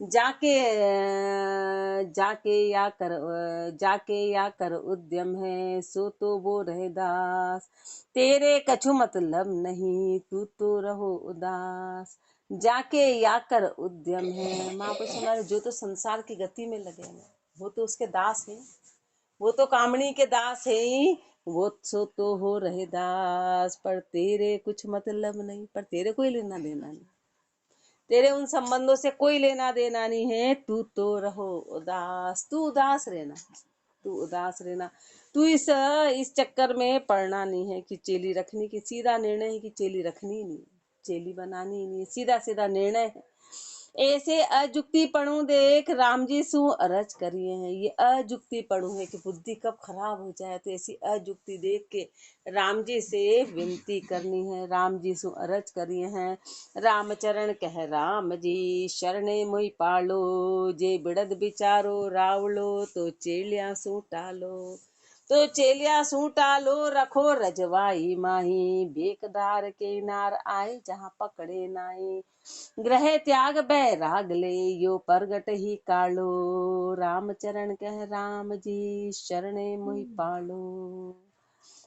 जाके या कर उद्यम है, सो तो वो रहे दास। तेरे कछु मतलब नहीं, तू तो रहो उदास। जाके या कर उद्यम है, महापुरुष हमारे जो तो संसार की गति में लगे हैं वो तो उसके दास हैं, वो तो कामनी के दास है ही, वो सो तो हो रहे दास। पर तेरे कुछ मतलब नहीं, पर तेरे कोई लेना देना नहीं, तेरे उन संबंधों से कोई लेना देना नहीं है। तू तो रहो उदास, तू उदास रहना, तू उदास रहना। तू इस चक्कर में पड़ना नहीं है कि चेली रखनी की, सीधा निर्णय है कि चेली रखनी ही नहीं, चेली बनानी ही नहीं, सीधा सीधा निर्णय है। ऐसे अजुक्ति पणु देख राम जी सु अरज करिए हैं। ये अजुक्ति पणु है कि बुद्धि कब खराब हो जाए, तो ऐसी अजुक्ति देख के राम जी से विनती करनी है, राम जी सु अरज करिए हैं। रामचरण कह राम जी शरणे मोहि पालो, जे बिड़द बिचारो रावलो, तो चेलिया सु टालो। तो चेलिया सू टालो रखो रजवाई माही, बेकदार के नार आए जहाँ पकड़े नाई। ग्रह त्याग बैराग ले यो परगट ही कालो, रामचरण कह राम जी शरणे मोहि पालो।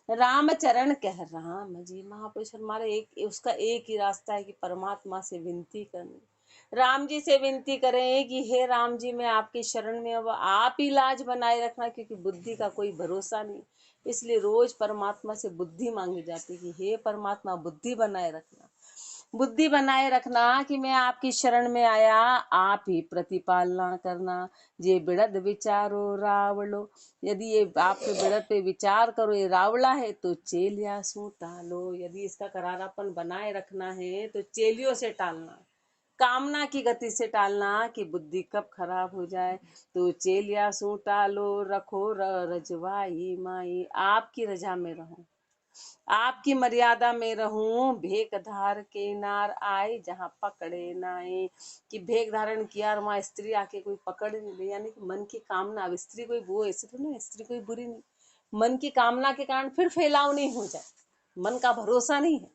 रामचरण कह राम जी, महापुरुष हमारे एक उसका एक ही रास्ता है कि परमात्मा से विनती करनी, राम जी से विनती करें कि हे राम जी मैं आपकी शरण में, अब आप ही लाज बनाए रखना, क्योंकि बुद्धि का कोई भरोसा नहीं। इसलिए रोज परमात्मा से बुद्धि मांगी जाती है कि हे परमात्मा बुद्धि बनाए रखना, बुद्धि बनाए रखना कि मैं आपकी शरण में आया, आप ही प्रतिपालना करना। ये बिड़द विचारो रावलो, यदि ये आपके बिड़द पे विचार करो ये रावला है, तो चेलिया सू टालो। यदि इसका करारापन बनाए रखना है तो चेलियों से टालना, कामना की गति से टालना कि बुद्धि कब खराब हो जाए। तो चेलिया सू टालो रखो रजवाई माई, आपकी रजा में रहूं, आपकी मर्यादा में रहूं। भेक धार के नार आए जहाँ पकड़े नाए, कि भेक धारण किया और वहां स्त्री आके कोई पकड़ नहीं ले, यानी कि मन की कामना। अब स्त्री कोई वो ऐसे तो नहीं, स्त्री कोई बुरी नहीं, मन की कामना के कारण फिर फैलाव नहीं हो जाए, मन का भरोसा नहीं है,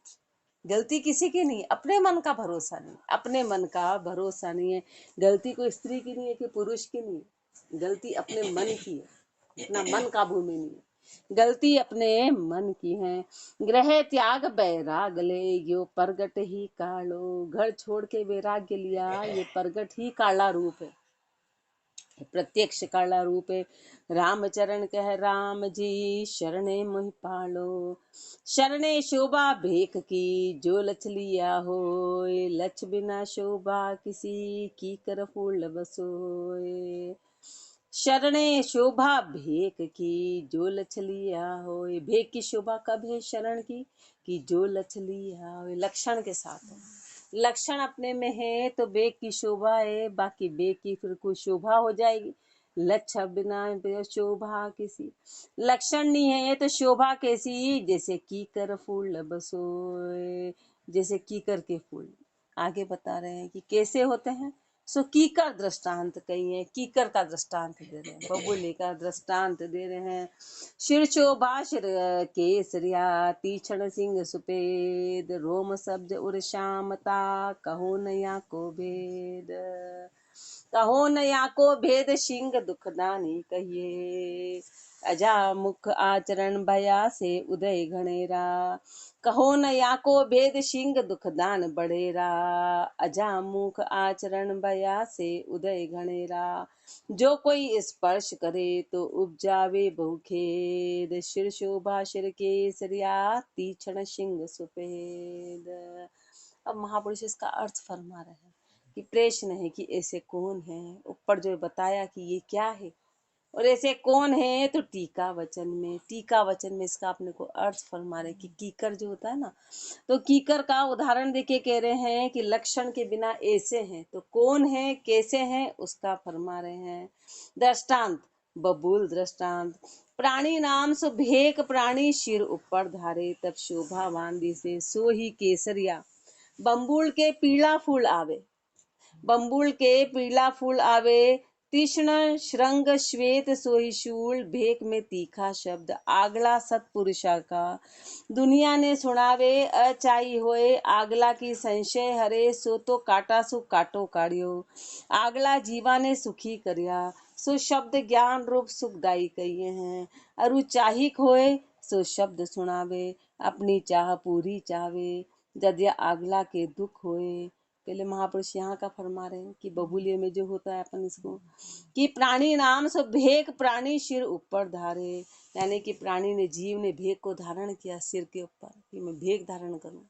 गलती किसी की नहीं, अपने मन का भरोसा नहीं, अपने मन का भरोसा नहीं है। गलती कोई स्त्री की नहीं है कि पुरुष की नहीं है, गलती अपने मन की है, अपना मन काबू में नहीं है, गलती अपने मन की है। ग्रह त्याग बैराग ले यो प्रगट ही कालो, घर छोड़ के वैराग्य लिया, ये प्रगट ही काला रूप है, प्रत्यक्ष काला रूप है। रामचरण कह राम जी शरणे मोहि पालो, शरणे शोभा भेक की जो लछ लिया होए, लछ बिना शोभा किसी की कर फूल बसोए। शरणे शोभा भेक की जो लछ लिया होए, भेक की शोभा कब है शरण की, कि जो लछ लिया होए, लक्षण के साथ है, लक्षण अपने में है तो बेग की शोभा है, बाकी बेग की फिर कोई शोभा हो जाएगी। लच्छा बिना शोभा किसी, लक्षण नहीं है तो शोभा कैसी, जैसे कीकर फूल बसोए, जैसे कीकर के फूल। आगे बता रहे हैं कि कैसे होते हैं, सो कीकर दृष्टांत कही है, कीकर का दृष्टांत दे रहे हैं, बबूले का दृष्टांत दे रहे हैं। शिर शोभा शिर केसरिया, तीक्ष्ण सिंह सुपेद, रोम सब्ज उर श्यामता, कहो नया को भेद। कहो नया को भेद सिंह दुखदानी कहिए, अजा मुख आचरण भया से उदय घनेरा। कहो न या को भेद सिंह दुखदान बढ़ेरा, अजा मुख आचरण भया से उदय घनेरा। जो कोई स्पर्श करे तो उपजावे बहुखेद, शिर शोभा शिर केसरिया, तीक्ष्ण सिंह सुपेद। अब महापुरुष इसका अर्थ फरमा रहे हैं कि प्रश्न है कि ऐसे कौन है, ऊपर जो बताया कि ये क्या है और ऐसे कौन है, तो टीका वचन में इसका अपने को अर्थ फरमा रहे कि कीकर जो होता है ना, तो कीकर का उदाहरण देके कह रहे हैं कि लक्षण के बिना ऐसे हैं, तो कौन है कैसे हैं उसका फरमा रहे हैं। दृष्टांत, बबूल दृष्टांत, प्राणी नाम सो भेक प्राणी शिर ऊपर धारे, तब शोभावान दिसे सो ही केसरिया। बम्बुल के पीला फूल आवे, बम्बुल के पीला फूल आवे, तीक्ष्ण श्रृंग श्वेत सोई शूल, भेक में तीखा शब्द आगला सतपुरुषा का। दुनिया ने सुनावे अचाई होए, आगला की संशय हरे, सो तो काटा सो काटो काढ़ियो। आगला जीवा ने सुखी करिया, सो शब्द ज्ञान रूप सुखदाई कहिए हैं। अरु चाहिक होए सो शब्द सुनावे, अपनी चाह पूरी चावे। जदिया आगला के दुख होए। पहले महापुरुष यहाँ का फरमा रहे हैं कि बबूलिये में जो होता है अपन इसको कि प्राणी नाम सो भेक प्राणी सिर ऊपर धारे, यानी कि प्राणी ने जीव ने भेक को धारण किया सिर के ऊपर कि मैं भेक धारण करूं।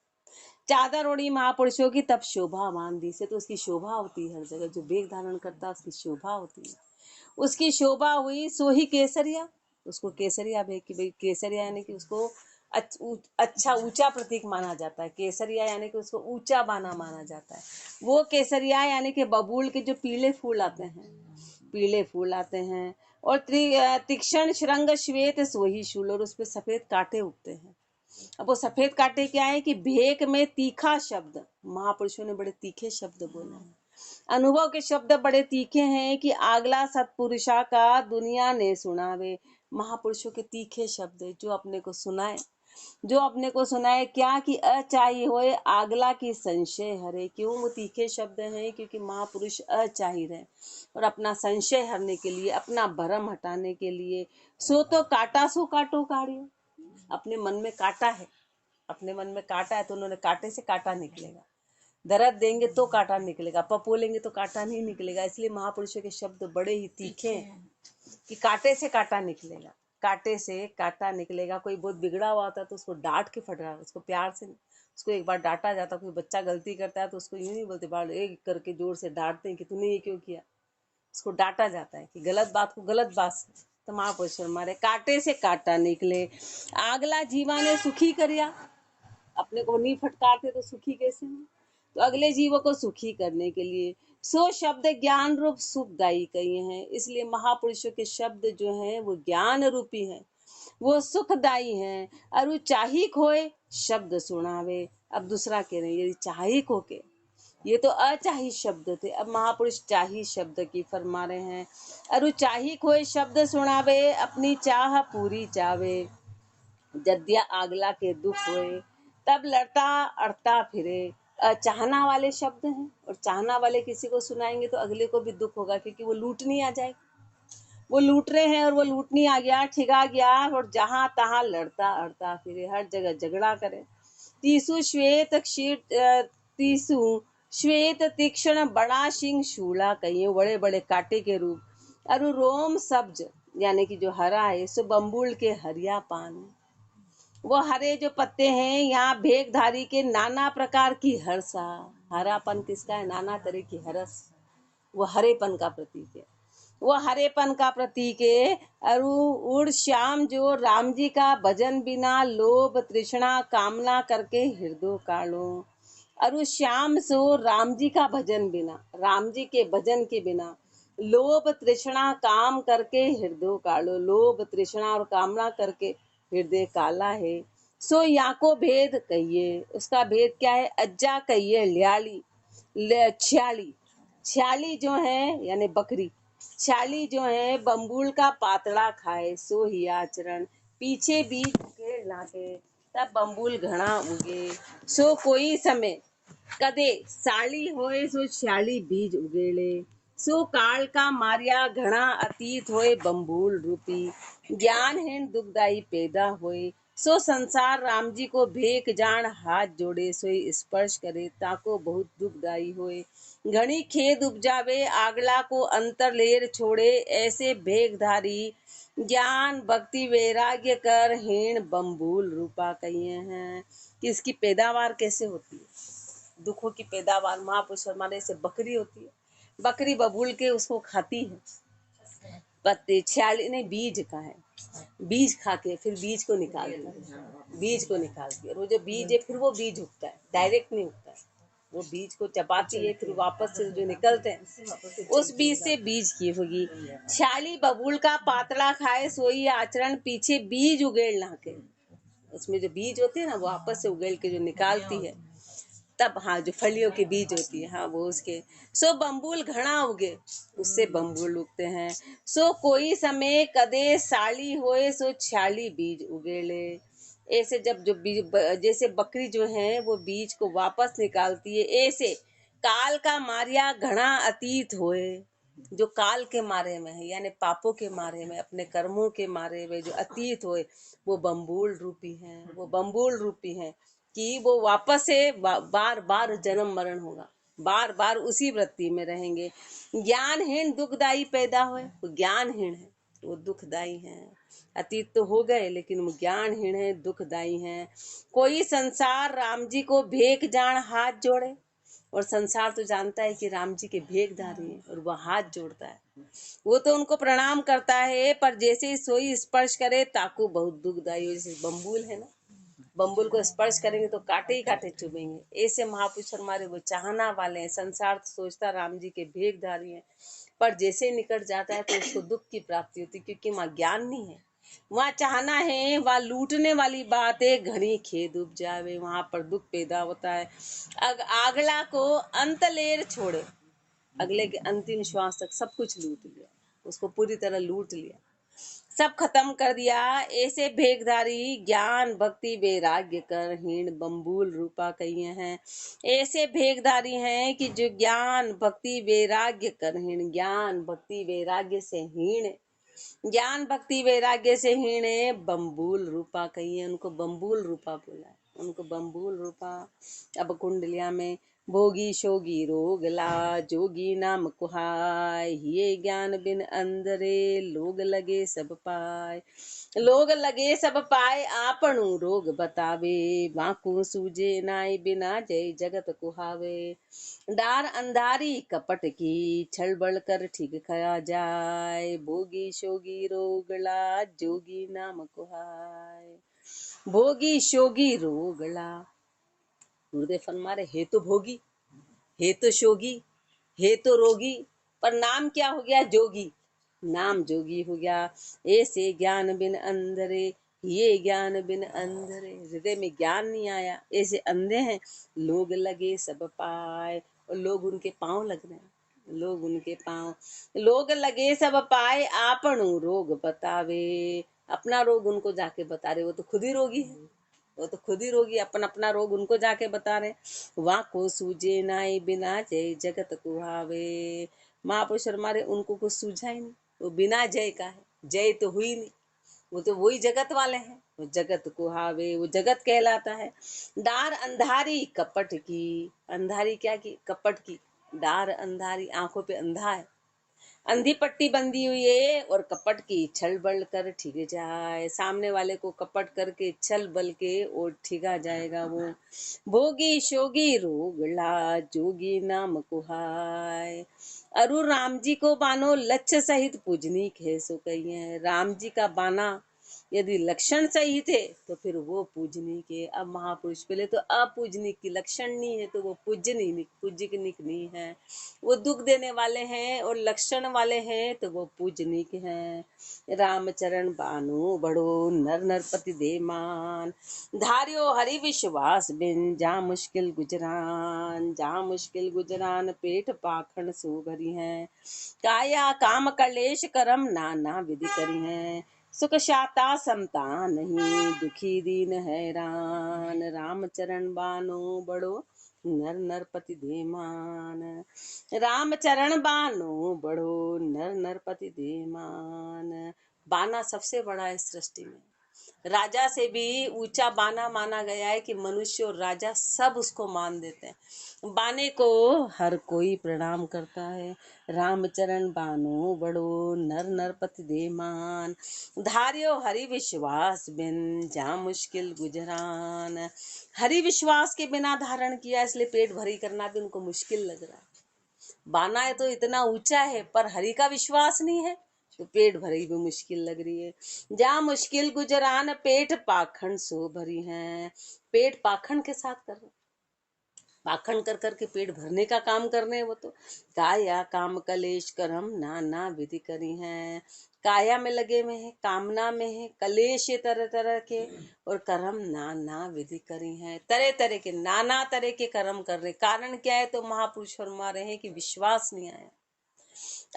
चादर ओढ़ी महापुरुषों की तब शोभा मान दी से, तो उसकी शोभा होती है हर जगह। जो भेक धारण करता है उसकी शोभा होती है। उसकी शोभा हुई सो ही केसरिया, उसको केसरिया भेक की भाई केसरिया यानी कि उसको अच्छा ऊंचा प्रतीक माना जाता है। केसरिया यानी कि उसको ऊंचा बाना माना जाता है। वो केसरिया यानी कि बबूल के जो पीले फूल आते हैं, पीले फूल आते हैं। और तीक्ष्ण श्रृंग श्वेत सोही शूल, और उस पे सफेद कांटे उगते हैं। अब वो सफेद कांटे क्या है कि भेक में तीखा शब्द, महापुरुषों ने बड़े तीखे शब्द बोले हैं। अनुभव के शब्द बड़े तीखे हैं कि आगला सतपुरुषा का दुनिया ने सुनावे। महापुरुषों के तीखे शब्द जो अपने को सुनाए, जो अपने को सुनाए क्या कि अचाही होए, आगला की संशय हरे। क्यों वो तीखे शब्द हैं? क्योंकि महापुरुष अचाही रहे और अपना संशय हरने के लिए, अपना भरम हटाने के लिए। सो तो काटा सो काटो काढ़ियो, अपने मन में काटा है, अपने मन में काटा है तो उन्होंने कांटे से काटा निकलेगा। दर्द देंगे तो कांटा निकलेगा, पपोलेंगे तो कांटा नहीं निकलेगा। इसलिए महापुरुषों के शब्द बड़े ही तीखे हैं कि कांटे से कांटा निकलेगा, कांटे से कांटा निकलेगा। कोई बहुत बिगड़ा हुआ होता है तो उसको डांट के फटका, उसको प्यार से, उसको एक बार डांटा जाता। कोई बच्चा गलती करता है तो उसको यूं नहीं बोलते, बार एक करके जोर से डांटते हैं कि तूने ये क्यों किया। उसको डांटा जाता है कि गलत बात को गलत बात से। तो महापुरुष हमारे कांटे से कांटा निकले, आगला जीवा ने सुखी करिया। अपने को नहीं फटकारते तो सुखी कैसे हो? तो अगले जीवों को सुखी करने के लिए सो शब्द ज्ञान रूप सुखदायी कहिए हैं। इसलिए महापुरुषों के शब्द जो हैं वो ज्ञान रूपी हैं, वो सुखदायी हैं। और वो चाहिक होए शब्द सुनावे। अब दूसरा कह रहे हैं यदि चाहिक हो के, ये तो अचाही शब्द थे, अब महापुरुष चाही शब्द की फरमा रहे हैं। और चाहिक होए शब्द सुनावे, अपनी चाह पूरी चावे। जद्या आगला के दुख होए, तब लड़ता अड़ता फिरे। चाहना वाले शब्द हैं, और चाहना वाले किसी को सुनाएंगे तो अगले को भी दुख होगा, क्योंकि वो लूटनी आ जाए। वो लूट रहे हैं और वो लूटनी आ गया, ठिगा गया, और जहां तहां लड़ता अड़ता फिरे, हर जगह झगड़ा करे। तीसु श्वेत तीसु श्वेत तीक्ष्ण बड़ा सिंह शूला कहिए, बड़े बड़े कांटे के रूप। और रोम सब्ज यानी कि जो हरा है, सो बम्बुल के हरिया पान। वो हरे जो पत्ते हैं, यहाँ भेकधारी के नाना प्रकार की हर्षा। हरापन किसका है? नाना तरह की हर्ष, वो हरेपन का प्रतीक है। वो हरेपन का प्रतीक है। और उड़ श्याम जो राम जी का भजन बिना, लोभ तृष्णा कामना करके हृदय कालो। और श्याम सो राम जी का भजन बिना, राम जी के भजन के बिना, लोभ तृष्णा काम करके हृदय कालो। लोभ तृष्णा और कामना करके हृदय काला है। सो या को भेद कहिए, उसका भेद क्या है? अज्जा कहिए ल्याली, छ्याली। छ्याली जो है यानी बकरी, छ्याली जो है बम्बूल का पातड़ा खाए, सो ही आचरण। पीछे बीज उगे लागे, तब बम्बूल घना उगे। सो कोई समय कदे साली होए, सो छ्याली बीज उगेले। सो काल का मारिया घना अतीत होए, बम्बूल रूपी। ज्ञानहीन दुखदाई पैदा होए, सो संसार राम जी को भेक जान हाथ जोड़े। सोई स्पर्श करे, ताको बहुत दुखदाई होए। घनी खेद उपजावे, आगला को अंतर लेर छोड़े। ऐसे भेकधारी ज्ञान भक्ति वैराग्य कर, हीण बम्बूल रूपा कहिए हैं। कि इसकी पैदावार कैसे होती है? दुखों की पैदावार महापुरुष हमारे से बकरी होती है। बकरी बबूल के उसको खाती है, पत्ते छ्याली नहीं बीज का है, बीज खा के फिर बीज को निकालती है, बीज को निकालती है। और वो जो बीज है फिर वो बीज उगता है, डायरेक्ट नहीं उगता है। वो बीज को चबाती है, फिर वापस से जो निकलते हैं उस बीज से बीज की होगी। छ्याली बबूल का पातला खाए, सोई आचरण। पीछे बीज उगेल ना के, उसमें जो बीज होते हैं ना वो वापस से उगेल के जो निकालती है। तब हाँ जो फलियों के बीज होती है हाँ वो उसके। सो बम्बूल घना उगे, उससे बम्बूल उगते हैं। सो कोई समय कदे साली होए सो छाली बीज उगेले। ऐसे जब जो बीज जैसे बकरी जो है वो बीज को वापस निकालती है, ऐसे काल का मारिया घना अतीत होए। जो काल के मारे में है यानी पापों के मारे में, अपने कर्मों के मारे में जो अतीत होए वो बम्बूल रूपी हैं, वो बम्बूल रूपी हैं कि वो वापस से बार बार जन्म मरण होगा, बार बार उसी वृत्ति में रहेंगे। ज्ञानहीन दुखदाई पैदा हुए, वो ज्ञानहीन है, वो दुखदाई है। अतीत तो हो गए लेकिन वो ज्ञानहीन है, दुखदाई है। कोई संसार राम जी को भेख जान हाथ जोड़े, और संसार तो जानता है कि राम जी के भेखधारी हैं और वह हाथ जोड़ता है, वो तो उनको प्रणाम करता है, पर जैसे ही सोई स्पर्श करे ताकू बहुत दुखदाई हो। जैसे बम्बूल है ना, बम्बुल को स्पर्श करेंगे तो कांटे ही कांटे चुभेंगे, ऐसे महापुरुष हमारे वो चाहना वाले हैं। संसार तो सोचता राम जी के भेखधारी हैं, पर जैसे निकट जाता है तो उसको दुख की प्राप्ति होती, क्योंकि वहाँ ज्ञान नहीं है, वहाँ चाहना है, वहाँ लूटने वाली बात है, घनी खेद उपजावे, वहाँ पर दुख पैदा होता है। अगला को अंत लेर छोड़े, अगले के अंतिम श्वास तक सब कुछ लूट लिया, उसको पूरी तरह लूट लिया, सब खत्म कर दिया। ऐसे भेखधारी ज्ञान भक्ति वैराग्य कर हीण बम्बूल रूपा कहिए हैं। ऐसे भेखधारी हैं कि जो ज्ञान भक्ति वैराग्य कर हीण, ज्ञान भक्ति वैराग्य से हीण, ज्ञान भक्ति वैराग्य से हीण बम्बूल रूपा कहिए, उनको बम्बूल रूपा बोला है, उनको बम्बूल रूपा। अब कुंडलिया में भोगी शोगी रोगला जोगी नाम कुहाय, ये ज्ञान बिन अंदरे लोग लगे सब पाए। लोग लगे सब पाए आपणु रोग बतावे, बांकू सूझे नाई बिना जय जगत कुहावे। डार अंधारी कपट की छल बड़ कर ठीक खया जाए, भोगी शोगी रोगला जोगी नाम कुहाय। भोगी शोगी रोगला, गुरुदेव फरमारे हे तो भोगी, हे तो शोगी, हे तो रोगी, पर नाम क्या हो गया? जोगी, नाम जोगी हो गया। ऐसे ज्ञान बिन अंधरे, ये ज्ञान बिन अंधरे, हृदय में ज्ञान नहीं आया, ऐसे अंधे हैं। लोग लगे सब पाए, और लोग उनके पांव लग रहे हैं, लोग उनके पांव, लोग लगे सब पाए आपणु रोग बतावे, अपना रोग उनको जाके बता रहे, वो तो खुद ही रोगी है, वो तो खुद ही रोगी, अपन अपना रोग उनको जाके बता रहे। वहाँ को सूझे नाई बिना जय जगत कुहावे, महापुरुष हमारे उनको कुछ सूझा ही नहीं, वो बिना जय का है, जय तो हुई नहीं, वो तो वही जगत वाले हैं, वो जगत कुहावे, वो जगत कहलाता है। डार अंधारी कपट की, अंधारी क्या की? कपट की। डार अंधारी, आंखों पे अंधा है, अंधी पट्टी बंधी हुई है, और कपट की छल बल कर ठीक जाए, सामने वाले को कपट करके छल बल के और ठिगा जाएगा वो। भोगी शोगी रोगला जोगी नाम कुहाय, अरु राम जी को बानो लक्ष्य सहित पूजनीक है सो कहिए। राम जी का बाना यदि लक्षण सही थे तो फिर वो पूजनीक है। अब महापुरुष पहले तो अपूजनीक की लक्षण नहीं है तो वो पूजनीक नहीं है, वो दुख देने वाले हैं, और लक्षण वाले हैं तो वो पूजनीक हैं। रामचरण बानु बड़ो नर नरपति दे मान, धारियो हरि विश्वास बिन जा मुश्किल गुजरान, जहाँ मुश्किल गुजरान पेट पाखंड सो भरी है। काया काम कलेश करम नाना विधि करी है, सुख शाता समता नहीं दुखी दीन हैरान। रामचरण बानो बड़ो नर नरपति धीमान, रामचरण बानो बड़ो नर नरपति धीमान। बाना सबसे बड़ा है सृष्टि में, राजा से भी ऊंचा बाना माना गया है कि मनुष्य और राजा सब उसको मान देते हैं। बाने को हर कोई प्रणाम करता है। रामचरण बानो बड़ो नर नरपति देमान, धारियो हरि विश्वास बिन जा मुश्किल गुजरान। हरि विश्वास के बिना धारण किया, इसलिए पेट भरी करना भी उनको मुश्किल लग रहा है। बाना है तो इतना ऊंचा है, पर हरि का विश्वास नहीं है तो पेट भरी भी मुश्किल लग रही है। जहाँ मुश्किल गुजरान पेट पाखंड सो भरी है, पेट पाखंड के साथ कर रहे, पाखंड कर करके पेट भरने का काम कर रहे हैं। वो तो काया काम कलेश करम नाना विधि करी है, काया में लगे में है, कामना में है, कलेश तरह तरह के, और कर्म नाना विधि करी हैं, तरह तरह के नाना तरह के कर्म कर रहे। कारण क्या है? तो महापुरुष फरमा रहे हैं कि विश्वास नहीं आया।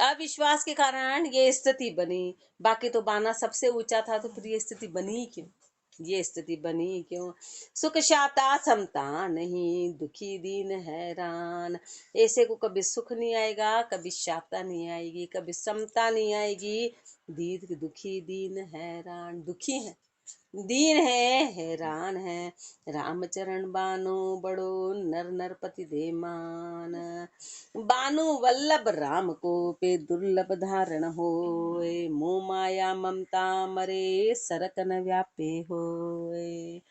अविश्वास के कारण ये स्थिति बनी। बाकी तो बाना सबसे ऊंचा था, तो फिर ये स्थिति बनी क्यों? ये स्थिति बनी क्यों? सुख शाता समता नहीं, दुखी दीन हैरान। ऐसे को कभी सुख नहीं आएगा, कभी शाता नहीं आएगी, कभी समता नहीं आएगी। दीन दुखी दीन हैरान, दुखी है, दीन है, हैरान है। रामचरण बानो बड़ो नर नरपति दे मान। बानु वल्लभ राम को पे दुर्लभ धारण होए। मोह माया ममता मरे सरकन व्यापे होए।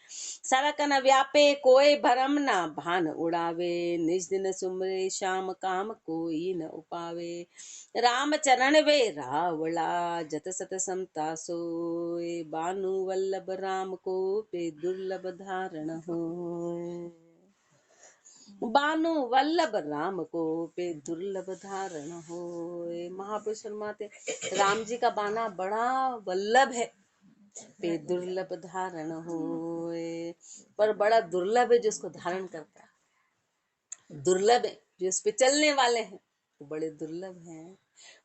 सरकन व्यापे कोई भरम ना भान उड़ावे। निज दिन सुमरे श्याम काम कोई न उपावे। राम चरण वे रावला जत सत समता सोए। बानु वल्लभ राम को पे दुर्लभ धारण होए। बानु वल्लभ राम को पे दुर्लभ धारण होए। महापुरुष फरमाते राम जी का बाना बड़ा वल्लभ है, पे दुर्लभ धारण होए, पर बड़ा दुर्लभ है जो उसको धारण करता है। दुर्लभ है जो उस पे चलने वाले हैं, वो बड़े दुर्लभ हैं।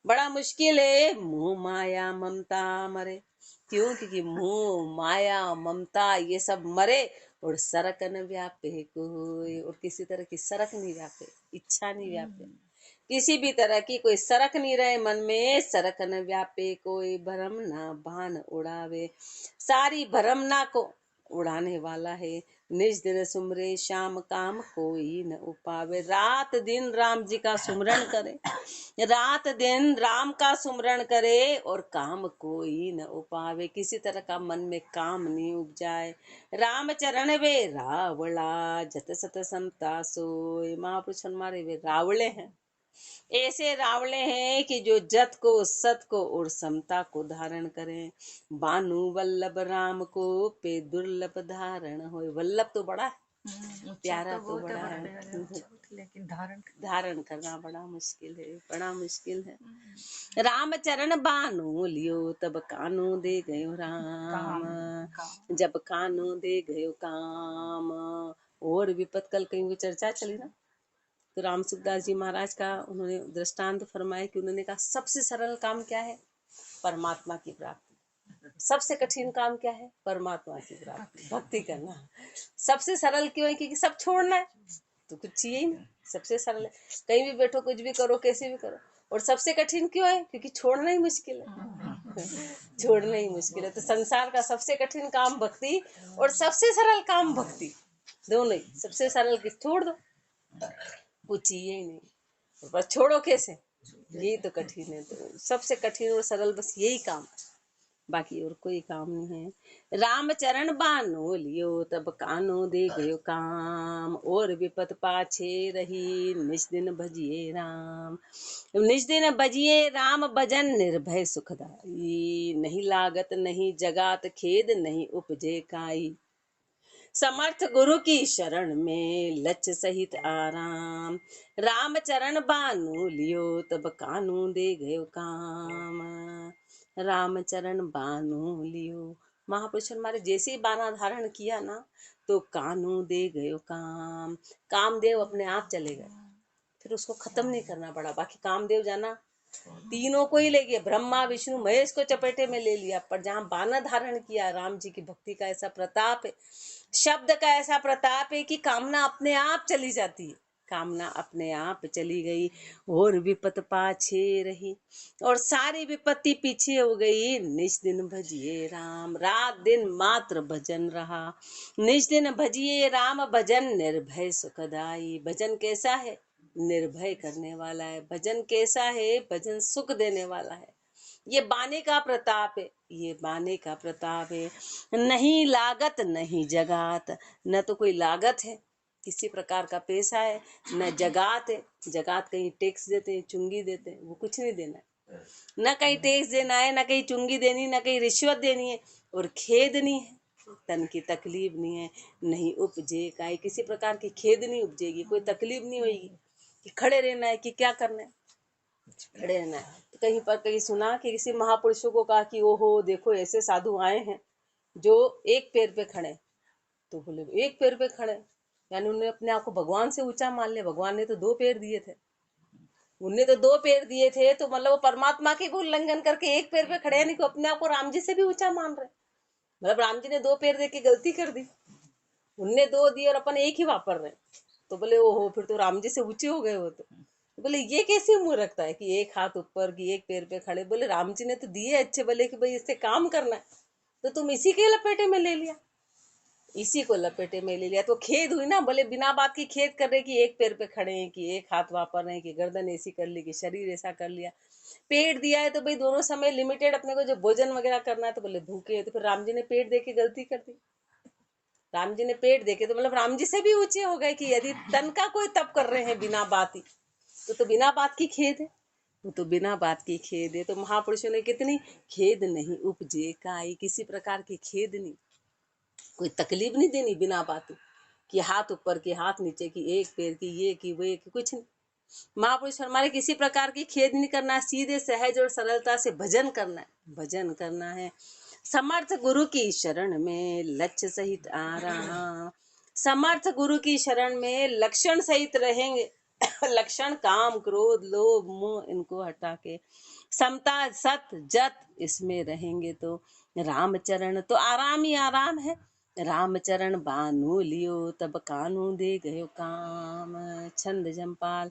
बड़ा मुश्किल है मोह माया ममता मरे। क्यों? क्योंकि मोह माया ममता ये सब मरे, और सरकन व्यापे कोई, और किसी तरह की सरक नहीं व्यापे, इच्छा नहीं व्यापे, किसी भी तरह की कोई सरक नहीं रहे मन में। सरकन व्यापे कोई भरम ना भान उड़ावे। सारी भरमना को उड़ाने वाला है। निज दिन सुमरे श्याम काम कोई न उपावे। रात दिन राम जी का सुमरण करे, रात दिन राम का सुमरण करे, और काम कोई न उपावे। किसी तरह का मन में काम नहीं उपजाए। राम चरण वे रावला जत सत समता सोए। महापुरुष हमारे वे रावले हैं, ऐसे रावले हैं कि जो जत को सत को और समता को धारण करें। बानु वल्लभ राम को पे दुर्लभ धारण होए। वल्लभ तो बड़ा है, प्यारा तो बड़ा है, लेकिन धारण करना बड़ा मुश्किल है, बड़ा मुश्किल है। राम चरण बानु लियो तब कानो दे गयो राम। जब कानो दे गयो काम। और विपत कल कहीं भी चर्चा चली ना, तो राम सुखदास जी महाराज का उन्होंने दृष्टांत फरमाया कि उन्होंने कहा सबसे सरल काम क्या है? परमात्मा की प्राप्ति। सबसे कठिन काम क्या है? परमात्मा की प्राप्ति, भक्ति करना। सबसे सरल क्यों है? क्योंकि सब छोड़ना है, तो कुछ चाहिए ही नहीं, सबसे सरल है। कहीं भी बैठो, कुछ भी करो, कैसे भी करो। और सबसे कठिन क्यों है? क्योंकि छोड़ना ही मुश्किल है। छोड़ना ही मुश्किल है। तो संसार का सबसे कठिन काम भक्ति, और सबसे सरल काम भक्ति, दोनों ही। सबसे सरल की छोड़ दो, कुछ चाहिए ही नहीं, बस छोड़ो कैसे, यही तो कठिन है। तो सबसे कठिन और सरल बस यही काम है, बाकी और कोई काम नहीं है। राम चरण बानो लियो तब कानो दे गयो काम। और विपत पाछे रही निज दिन भजिए राम। निज दिन भजिए राम भजन निर्भय सुखदाई। नहीं लागत नहीं जगात खेद नहीं उपजे काई। समर्थ गुरु की शरण में लक्ष्य सहित आराम। राम चरण बानु लियो तब कानू दे गयो काम। राम चरण बानु लियो। महापुरुष हमारे जैसे ही बाना धारण किया ना, तो कानू दे गयो काम। कामदेव अपने आप चले गए, फिर उसको खत्म नहीं करना पड़ा। बाकी कामदेव जाना तीनों को ही ले गया, ब्रह्मा विष्णु महेश को चपेटे में ले लिया। पर जहाँ बाना धारण किया, राम जी की भक्ति का ऐसा प्रताप है, शब्द का ऐसा प्रताप है कि कामना अपने आप चली जाती है। कामना अपने आप चली गई, और विपत पाछे रही, और सारी विपत्ति पीछे हो गई। निज दिन भजिए राम। रात दिन मात्र भजन रहा। निज दिन भजिए राम भजन निर्भय सुखदाई। भजन कैसा है? निर्भय करने वाला है। भजन कैसा है? भजन सुख देने वाला है। ये बाने का प्रताप है, ये बाने का प्रताप है। नहीं लागत नहीं जगात, न तो कोई लागत है, किसी प्रकार का पैसा है, न जगात है। जगात कहीं टैक्स देते हैं, चुंगी देते हैं, वो कुछ नहीं देना है। न कहीं टैक्स देना है, न कहीं चुंगी देनी, न कहीं रिश्वत देनी है, और खेद नहीं है, तन की तकलीफ नहीं है। नहीं उपजे का, किसी प्रकार की खेद नहीं उपजेगी, कोई तकलीफ नहीं होगी कि खड़े रहना है कि क्या करना है, खड़े रहना है। कहीं पर कहीं सुना कि किसी महापुरुषों को कहा कि ओहो देखो ऐसे साधु आए हैं जो एक पैर पे खड़े। तो बोले एक पैर पे खड़े, यानी उन्होंने अपने आप को भगवान से ऊंचा मान लिया। भगवान ने तो 2 पैर दिए थे, उनने तो 2 पैर दिए थे, तो मतलब वो परमात्मा के भी उल्लंघन करके एक पैर पे खड़े, नहीं को अपने आप को राम जी से भी ऊंचा मान रहे। मतलब राम जी ने 2 पैर दे के गलती कर दी, उनने 2 दिए और अपन एक ही वापर रहे। तो बोले ओहो फिर तो राम जी से ऊंचे हो गए वो। तो बोले ये कैसी मुंह रखता है कि एक हाथ ऊपर की एक पैर पे खड़े। बोले राम जी ने तो दिए अच्छे भले कि भाई इससे काम करना है, तो तुम इसी के लपेटे में ले लिया, इसी को लपेटे में ले लिया। तो खेद हुई ना, बोले बिना बात की खेद कर रहे कि एक पैर पे खड़े हैं, कि एक हाथ वापर रहे हैं, कि गर्दन ऐसी कर ली, कि शरीर ऐसा कर लिया। पेट दिया है तो भाई दोनों समय लिमिटेड अपने को जो भोजन वगैरह करना है, तो बोले भूखे है। तो फिर राम जी ने पेट दे के गलती कर दी। राम जी ने पेट देके तो मतलब राम जी से भी ऊंचे हो गए कि यदि तन का कोई तप कर रहे हैं बिना बात ही, तो बिना बात की खेद है, वो तो बिना बात की खेद है। तो महापुरुषों ने कितनी खेद नहीं उपजे काई, किसी प्रकार की खेद नहीं, कोई तकलीफ नहीं देनी बिना बात कि हाथ ऊपर की हाथ नीचे की, एक पैर की ये की वो की, कुछ नहीं। महापुरुष हमारे किसी प्रकार की खेद नहीं करना, सीधे सहज और सरलता से भजन करना है, भजन करना है। समर्थ गुरु की शरण में लक्ष्य सहित आराम, समर्थ गुरु की शरण में लक्षण सहित रहेंगे। लक्षण काम क्रोध लोभ मोह इनको हटा के समता सत जत इसमें रहेंगे तो रामचरण तो आराम ही आराम है। रामचरण बानु लियो तब कानू दे गयो काम। छंद जमपाल।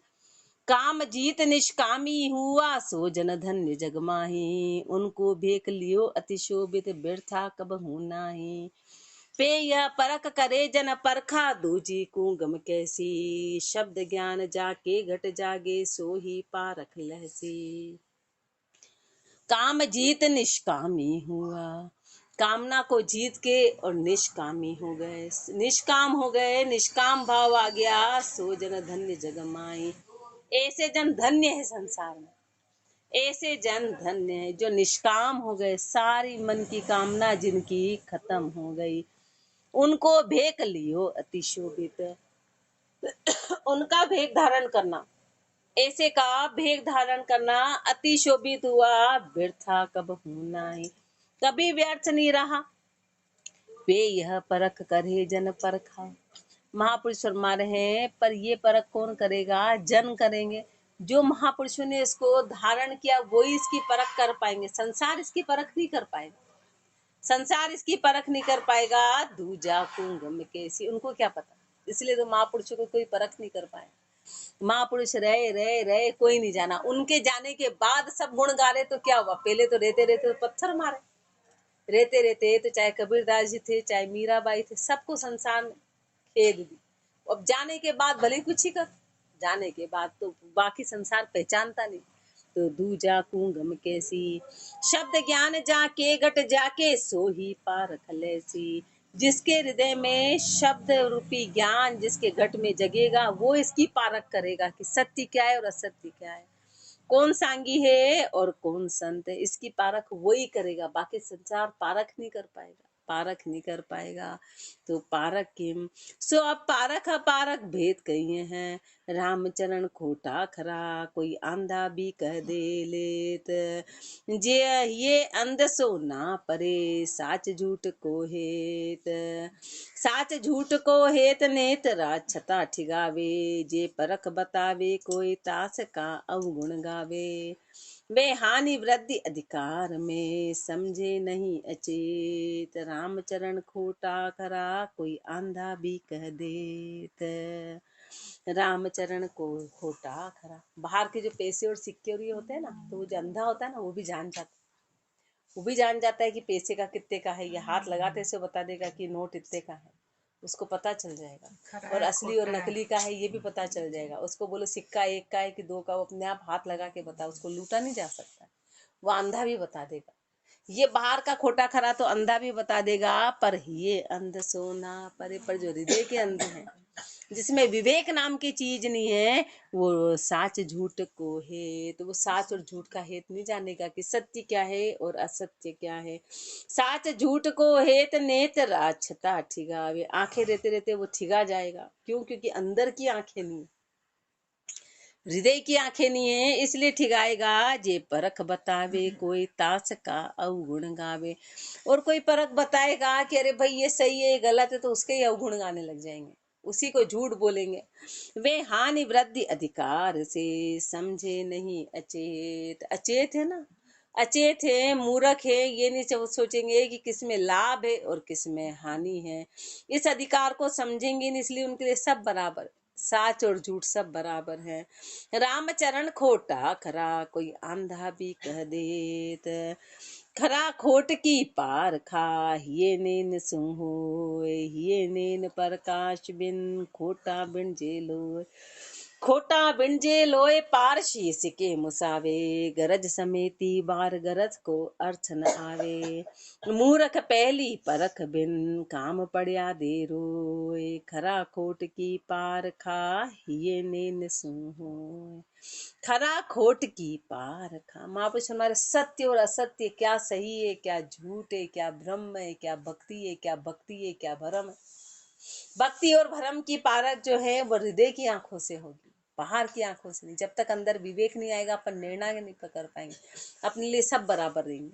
काम जीत निष्कामी हुआ सो जन धन्य जग माही, उनको भेक लियो अतिशोभित व्यर्था कब नाही। पे यह परख करे जन परखा दूजी कुंगम कैसी, शब्द ज्ञान जाके घट जागे सो ही पारख लहसी। काम जीत निष्कामी हुआ, कामना को जीत के और निष्कामी हो गए, निष्काम हो गए, निष्काम भाव आ गया, सो जन धन्य जग माई। ऐसे जन धन्य है संसार में, ऐसे जन धन्य है जो निष्काम हो गए, सारी मन की कामना जिनकी खत्म हो गई, उनको भेक लियो अति शोभित। उनका भेक धारण करना, ऐसे का भेक धारण करना अति शोभित हुआ, व्यर्था कब होना ही, कभी व्यर्थ नहीं रहा। वे यह परख करे जन परखा, महापुरुष फरमा रहे हैं, पर ये परख कौन करेगा, जन करेंगे। जो महापुरुषों ने इसको धारण किया वही इसकी परख कर पाएंगे, संसार इसकी परख नहीं कर पाएगा, संसार इसकी परख नहीं कर पाएगा। दूजा कुंगम कैसी, उनको क्या पता, इसलिए तो महापुरुषों को कोई परख नहीं कर पाए। महापुरुष रहे रहे रहे कोई नहीं जाना, उनके जाने के बाद सब गुण गा रहे तो क्या हुआ, पहले तो रहते रहते तो पत्थर मारे, रहते रहते तो चाहे कबीरदास जी थे चाहे मीराबाई थे, सबको संसार में खेद दी। अब जाने के बाद भले कुछ ही कर, जाने के बाद तो बाकी संसार पहचानता नहीं। तो दूजा कुंगम कैसी, शब्द ज्ञान जाके घट जाके सो ही पारख लैसी। जिसके हृदय में शब्द रूपी ज्ञान जिसके घट में जगेगा वो इसकी पारख करेगा कि सत्य क्या है और असत्य क्या है, कौन सांगी है और कौन संत है, इसकी पारख वही करेगा, बाकी संसार पारख नहीं कर पाएगा, पारख नहीं कर पाएगा। तो पारख किम, सो अब पारख अपारख भेद कहिए हैं, रामचरण खोटा खरा कोई आंधा भी कह दे लेत। जे ये अंध सो ना परे साच झूठ को हेत, साच झूठ को हेत नेत राक्षता ठिगावे, जे परख बतावे कोई तास का अवगुण गावे। वे हानि वृद्धि अधिकार में समझे नहीं अचेत, रामचरण खोटा खरा कोई आंधा भी कह देत। रामचरण को खोटा खरा, बाहर के जो पैसे और सिक्के और ये होते हैं ना, तो वो जो अंधा होता है ना वो भी जान जाता है, वो भी जान जाता है कि पैसे का कितने का है, ये हाथ लगाते से बता देगा कि नोट इतने का है, उसको पता चल जाएगा। और असली और नकली का है ये भी पता चल जाएगा। उसको बोलो सिक्का 1 का है कि 2 का, वो अपने आप हाथ लगा के बता, उसको लूटा नहीं जा सकता, वो अंधा भी बता देगा। ये बाहर का खोटा खरा तो अंधा भी बता देगा, पर ये अंध सोना परे, पर जो हृदय के अंधे हैं जिसमें विवेक नाम की चीज नहीं है, वो साच झूठ को है, तो वो साच और झूठ का हेत नहीं जानेगा कि सत्य क्या है और असत्य क्या है। साच झूठ को हेत नेत राक्षता ठिगावे, आंखें रहते रहते वो ठिगा जाएगा, क्यों, क्योंकि अंदर की आंखें नहीं, हृदय की आंखें नहीं है इसलिए ठिगाएगा, जे परख बतावे कोई तास का अवगुण गावे। और कोई परख बताएगा कि अरे भाई ये सही है ये गलत है, तो उसके ही अवगुण गाने लग जाएंगे, उसी को झूठ बोलेंगे। वे हानि वृद्धि अधिकार से समझे नहीं अचेत। अचेत है ना, अचेत है, मूर्ख है, ये नहीं सोचेंगे कि किसमें लाभ है और किसमें हानि है। इस अधिकार को समझेंगे नहीं, इसलिए उनके लिए सब बराबर, साच और झूठ सब बराबर है। रामचरण खोटा खरा कोई आंधा भी कह देत, खरा खोट की पार खा हिये नेन सुहो, हिये नेन प्रकाश बिन खोटा बिन जेलो। खोटा बिन जेलोय पार शीस के मुसावे, गरज समेती बार गरज को अर्थ न आवे। मूरख पहली परख बिन काम पड़या दे रोय, खरा खोट की पार खा हिये नेन सुहो। खरा खोट की पार खा, महापुरुष हमारे सत्य और असत्य, क्या सही है क्या झूठ है, क्या ब्रह्म है क्या भक्ति है, क्या भक्ति है क्या भरम है। भक्ति और भरम की पारख जो है वो हृदय की आंखों से होगी, बाहर की आंखों से नहीं। जब तक अंदर विवेक नहीं आएगा अपन निर्णय नहीं पकड़ पाएंगे। अपने लिए सब बराबर रहेंगे,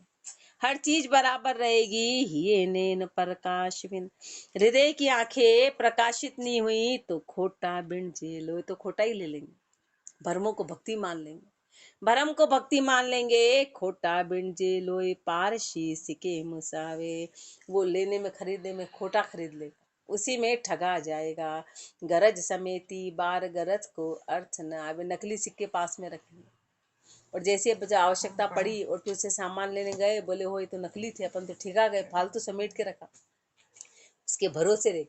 हर चीज बराबर रहेगी। ये नैन प्रकाश बिन, हृदय की आंखें प्रकाशित नहीं हुई तो खोटा बिन जेलो, तो खोटा ही ले लेंगे। भरमों को भक्ति मान लेंगे, भरम को भक्ति मान लेंगे। खोटा बिन जेलोय पार शीस के मुसावे, वो लेने में खरीदने में खोटा खरीद लेगा, उसी में ठगा जाएगा। गरज समेती बार गरज को अर्थ न आवे, नकली सिक्के पास में रखेंगे, और जैसे आवश्यकता पड़ी और फिर से सामान लेने गए, बोले हो ये तो नकली थे, अपन तो ठिगा गए, फालतू समेट के रखा, उसके भरोसे रहे।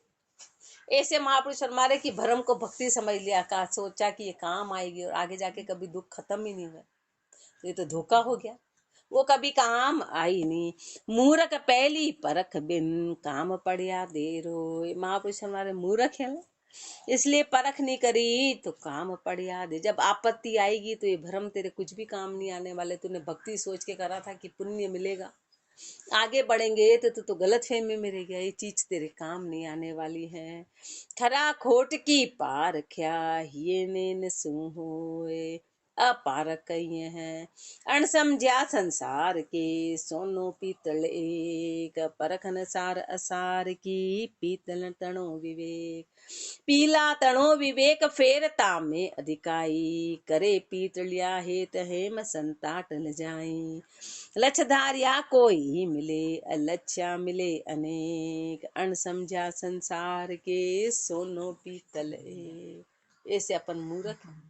ऐसे महापुरुष हमारे की भरम को भक्ति समझ लिया, का सोचा कि ये काम आएगी और आगे जाके कभी दुख खत्म ही नहीं हुआ, तो ये तो धोखा हो गया, वो कभी काम आई नहीं। मूर्ख पहली परख बिन काम पड़िया देरो, महापुरुष हमारे मूर्ख है ना, इसलिए परख नहीं करी तो काम पड़िया दे। जब आपत्ति आएगी तो ये भ्रम तेरे कुछ भी काम नहीं आने वाले। तूने भक्ति सोच के करा था कि पुण्य मिलेगा, आगे बढ़ेंगे तो तू तो गलत फहमी में रह गया, ये चीज तेरे काम नहीं आने वाली है। खरा खोट की पार क्या ये नेन सुहोए, अपारक कहिए हैं। अणसमझ्या संसार के सोनो पीतल एक, परखन सार असार की पीतल तणो विवेक। पीला तणो विवेक फेर तामे अधिकाई, करे पीतलिया हेत हेम संताट ल जाई। लक्षधारिया कोई मिले अलच्छा मिले अनेक, अणसमझा संसार के सोनो पीतल एक। ऐसे अपन मूर्ख हैं,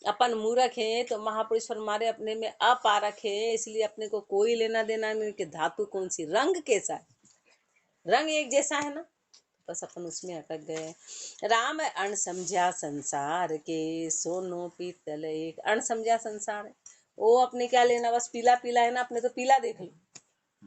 अपन मूर्ख हैं तो महापुरुष हमारे अपने में अपारक है, इसलिए अपने को कोई लेना देना नहीं कि धातु कौन सी, रंग कैसा है, रंग एक जैसा है ना, बस अपन उसमें अटक गए। राम अणसमझा संसार के सोनो पीतल एक, अणसमझा संसार है, वो अपने क्या लेना, बस पीला पीला है ना, अपने तो पीला देख लो,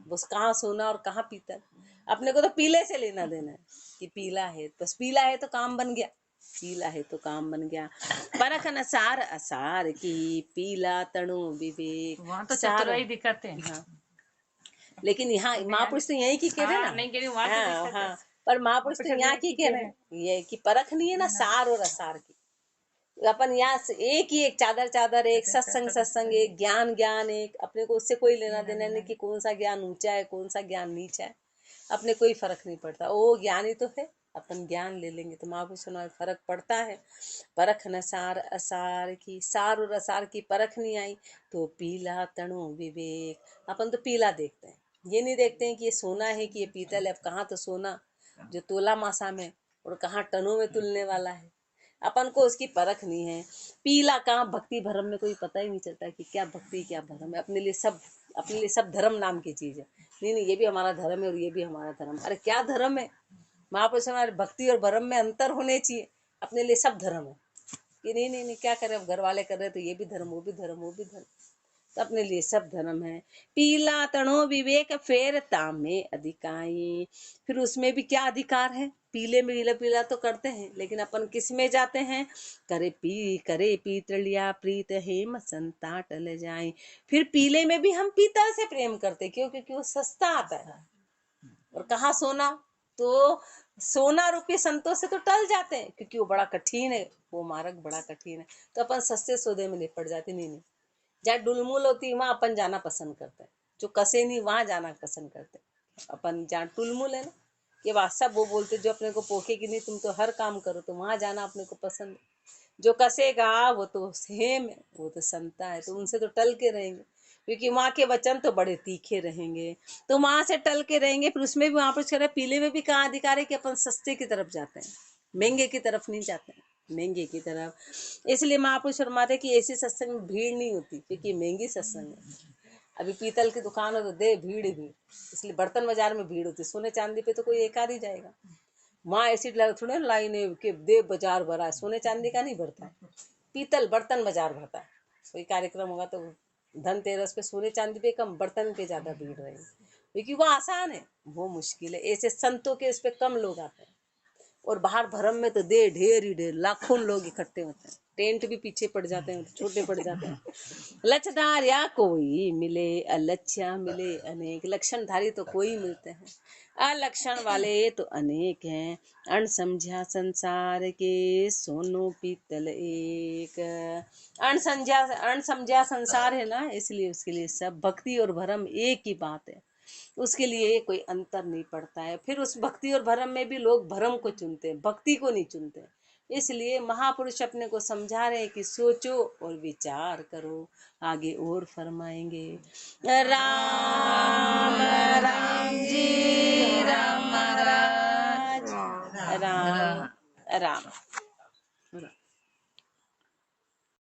बस कहाँ सोना और कहाँ पीतल, अपने को तो पीले से लेना देना है कि पीला है, बस पीला है तो काम बन गया, पीला है तो काम बन गया। परख न सार असार की, पीला तणु विवेक। वहाँ तो चतुराई दिखाते हैं। हाँ, लेकिन यहाँ महापुरुष तो यही की कह रहे ना, नहीं कह रही, वहाँ तो हाँ दिक्कत है। हाँ, पर महापुरुष तो यहाँ की कह रहे हैं, ये कि परख नहीं है ना सार और असार की। अपन यहाँ से एक ही, एक चादर चादर एक, सत्संग सत्संग एक, ज्ञान ज्ञान एक, अपने को उससे कोई लेना देना नहीं कि कौन सा ज्ञान ऊंचा है कौन सा ज्ञान नीचा है, अपने कोई फर्क नहीं पड़ता। वो ज्ञानी तो है, अपन ज्ञान ले लेंगे तो महापुरुषों में फर्क पड़ता है। परख न सार असार की, सार और असार की परख नहीं आई तो पीला तणु विवेक। अपन तो पीला देखते हैं, ये नहीं देखते हैं कि ये सोना है कि ये पीतल है। अब कहाँ तो सोना जो तोला मासा में और कहाँ टनों में तुलने वाला है, अपन को उसकी परख नहीं है। पीला कहाँ भक्ति भरम में कोई पता ही नहीं चलता कि क्या भक्ति क्या भरम है। अपने लिए सब धर्म नाम की चीज है। नहीं नहीं, ये भी हमारा धर्म है और ये भी हमारा धर्म। अरे क्या धर्म है, महापुरुष हमारे भक्ति और भरम में अंतर होने चाहिए। अपने लिए सब धर्म है कि नहीं नहीं नहीं, क्या करें, अब घर वाले कर रहे तो ये भी धर्म वो भी धर्म वो भी धर्म, तो अपने लिए सब धर्म है। पीला तणो विवेक फेर तामे अधिकाई, फिर उसमें भी क्या अधिकार है। पीले में पीला पीला तो करते हैं, लेकिन अपन किस में जाते हैं, करे पीतलिया प्रीत हेम संताट ले जाए। फिर पीले में भी हम पीतल से प्रेम करते, क्यों, क्योंकि वो सस्ता आता है। और कहाँ सोना, तो सोना रूपी संतों से तो टल जाते हैं, क्योंकि वो बड़ा कठिन है, वो मार्ग बड़ा कठिन है। तो अपन सस्ते सौदे में लिपट जाते। नहीं नहीं, जहाँ डुलमुल होती है वहां अपन जाना पसंद करते हैं, जो कसे नहीं वहां जाना पसंद करते हैं। अपन जहाँ टुलमुल है ना, ये बादशाह वो बोलते जो अपने को पोखे कि नहीं तुम तो हर काम करो, तो वहां जाना अपने को पसंद है। जो कसेगा वो तो सेम है, वो तो संता है, तो उनसे तो टल के रहेंगे, क्योंकि वहाँ के वचन तो बड़े तीखे रहेंगे। तो वहां से टल के रहेंगे। फिर उसमें भी वहां पर पीले में भी कहाँ अधिकार है कि अपन सस्ते की तरफ जाते हैं, महंगे की तरफ नहीं जाते हैं, महंगे की तरफ। इसलिए महापुरुष फरमाते कि ऐसी सत्संग में भीड़ नहीं होती, क्योंकि महंगी सत्संग है। अभी पीतल की दुकान हो तो दे भीड़ ही भीड़, इसलिए बर्तन बाजार में भीड़ होती है। सोने चांदी पे तो कोई एक आध ही जाएगा, वहाँ ऐसी थोड़े लाइन के दे बाजार भरा है, सोने चांदी का नहीं भरता है, पीतल बर्तन बाजार भरता है। कोई कार्यक्रम होगा तो धनतेरस पे सोने चांदी पे कम, बर्तन पे ज्यादा भीड़ रहेगी, क्योंकि वो आसान है, वो मुश्किल है। ऐसे संतों के इस पे कम लोग आते हैं। और बाहर भरम में तो दे ढेर ही ढेर लाखों लोग इकट्ठे होते हैं, टेंट भी पीछे पड़ जाते हैं, छोटे पड़ जाते हैं। लक्षधार या कोई मिले, अलक्ष्या मिले अनेक। लक्षणधारी तो कोई मिलते हैं, अलक्षण वाले तो अनेक हैं। अणसमझा संसार के सोनो पीतल एक। अणसमझा संसार है ना, इसलिए उसके लिए सब भक्ति और भरम एक ही बात है, उसके लिए कोई अंतर नहीं पड़ता है। फिर उस भक्ति और भरम में भी लोग भरम को चुनते हैं, भक्ति को नहीं चुनते। इसलिए महापुरुष अपने को समझा रहे हैं कि सोचो और विचार करो। आगे और फरमाएंगे। राम राम जी राम महाराज राम राम।